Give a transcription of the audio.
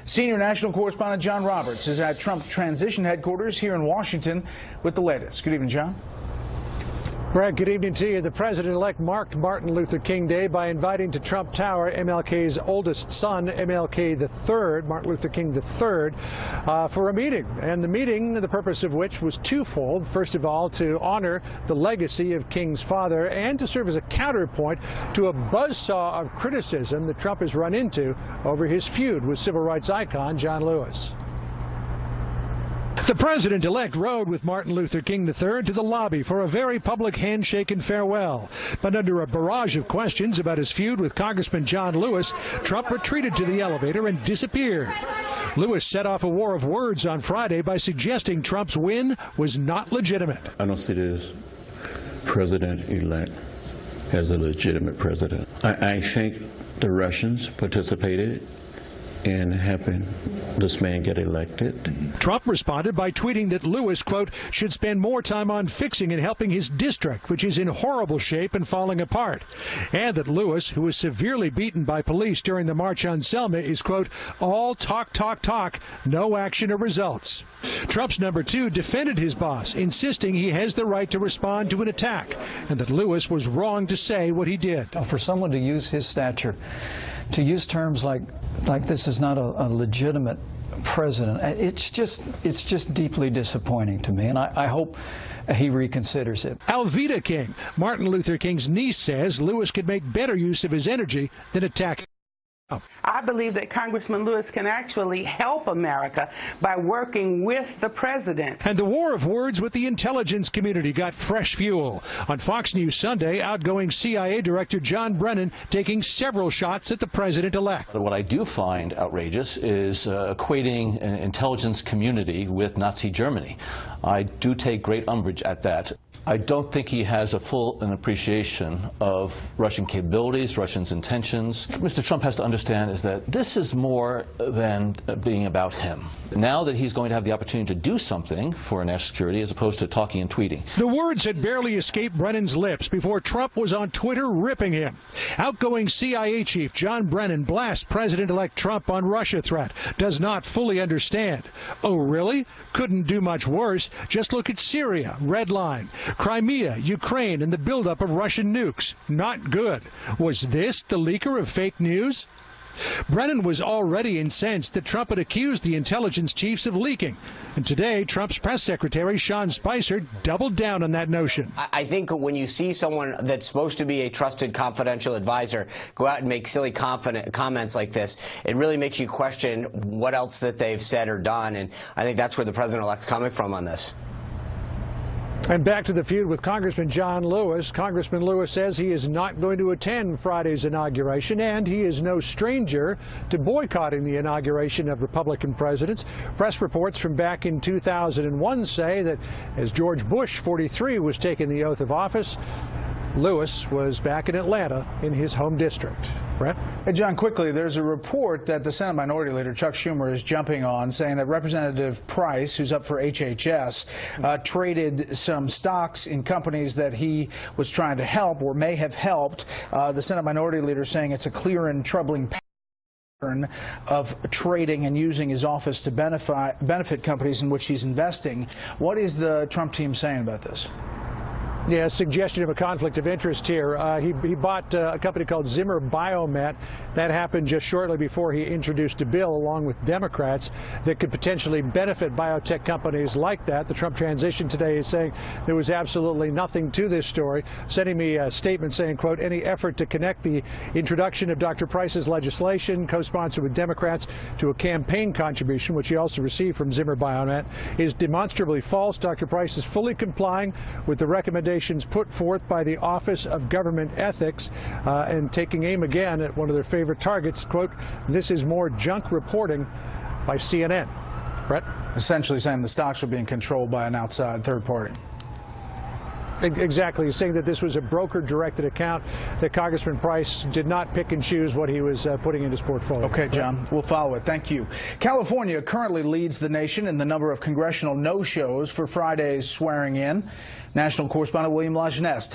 Senior national correspondent John Roberts is at Trump transition headquarters here in Washington with the latest. Good evening, John. Brad, good evening to you. The president-elect marked Martin Luther King Day by inviting to Trump Tower MLK's oldest son, MLK III, Martin Luther King III, for a meeting. And the meeting, the purpose of which was twofold. First of all, to honor the legacy of King's father and to serve as a counterpoint to a buzzsaw of criticism that Trump has run into over his feud with civil rights icon John Lewis. The president-elect rode with Martin Luther King III to the lobby for a very public handshake and farewell. But under a barrage of questions about his feud with Congressman John Lewis, Trump retreated to the elevator and disappeared. Lewis set off a war of words on Friday by suggesting Trump's win was not legitimate. I don't see this president-elect as a legitimate president. I think the Russians participated in helping this man get elected. Trump responded by tweeting that Lewis, quote, should spend more time on fixing and helping his district, which is in horrible shape and falling apart. And that Lewis, who was severely beaten by police during the March on Selma, is, quote, all talk, talk, talk, no action or results. Trump's number two defended his boss, insisting he has the right to respond to an attack, and that Lewis was wrong to say what he did. For someone to use his stature, to use terms like this is not a legitimate president, it's just deeply disappointing to me, and I hope he reconsiders it. Alveda King, Martin Luther King's niece, says Lewis could make better use of his energy than attacking. I believe that Congressman Lewis can actually help America by working with the president. And the war of words with the intelligence community got fresh fuel. On Fox News Sunday, outgoing CIA Director John Brennan taking several shots at the president-elect. What I do find outrageous is equating an intelligence community with Nazi Germany. I do take great umbrage at that. I don't think he has a full appreciation of Russian capabilities, Russia's intentions. Mr. Trump has to understand is that this is more than being about him. Now that he's going to have the opportunity to do something for national security as opposed to talking and tweeting. The words had barely escaped Brennan's lips before Trump was on Twitter ripping him. Outgoing CIA chief John Brennan blasts President-elect Trump on Russia threat. Does not fully understand. Oh, really? Couldn't do much worse. Just look at Syria. Red line. Crimea, Ukraine, and the buildup of Russian nukes. Not good. Was this the leaker of fake news? Brennan was already incensed that Trump had accused the intelligence chiefs of leaking. And today, Trump's press secretary, Sean Spicer, doubled down on that notion. I think when you see someone that's supposed to be a trusted confidential advisor go out and make silly comments like this, it really makes you question what else that they've said or done. And I think that's where the president-elect's coming from on this. And back to the feud with Congressman John Lewis. Congressman Lewis says he is not going to attend Friday's inauguration, and he is no stranger to boycotting the inauguration of Republican presidents. Press reports from back in 2001 say that as George Bush, 43, was taking the oath of office, Lewis was back in Atlanta in his home district. Brett? Hey, John, quickly, there's a report that the Senate Minority Leader, Chuck Schumer, is jumping on, saying that Representative Price, who's up for HHS, traded some stocks in companies that he was trying to help or may have helped. The Senate Minority Leader saying it's a clear and troubling pattern of trading and using his office to benefit companies in which he's investing. What is the Trump team saying about this? Yeah, suggestion of a conflict of interest here. He bought a company called Zimmer Biomet. That happened just shortly before he introduced a bill, along with Democrats, that could potentially benefit biotech companies like that. The Trump transition today is saying there was absolutely nothing to this story, sending me a statement saying, quote, any effort to connect the introduction of Dr. Price's legislation, co-sponsored with Democrats, to a campaign contribution, which he also received from Zimmer Biomet, is demonstrably false. Dr. Price is fully complying with the recommendations put forth by the Office of Government Ethics and taking aim again at one of their favorite targets. Quote, this is more junk reporting by CNN. Brett? Essentially saying the stocks are being controlled by an outside third party. Exactly. He's saying that this was a broker-directed account, that Congressman Price did not pick and choose what he was putting in his portfolio. Okay, John, we'll follow it. Thank you. California currently leads the nation in the number of congressional no-shows for Friday's swearing-in. National correspondent William Lajeunesse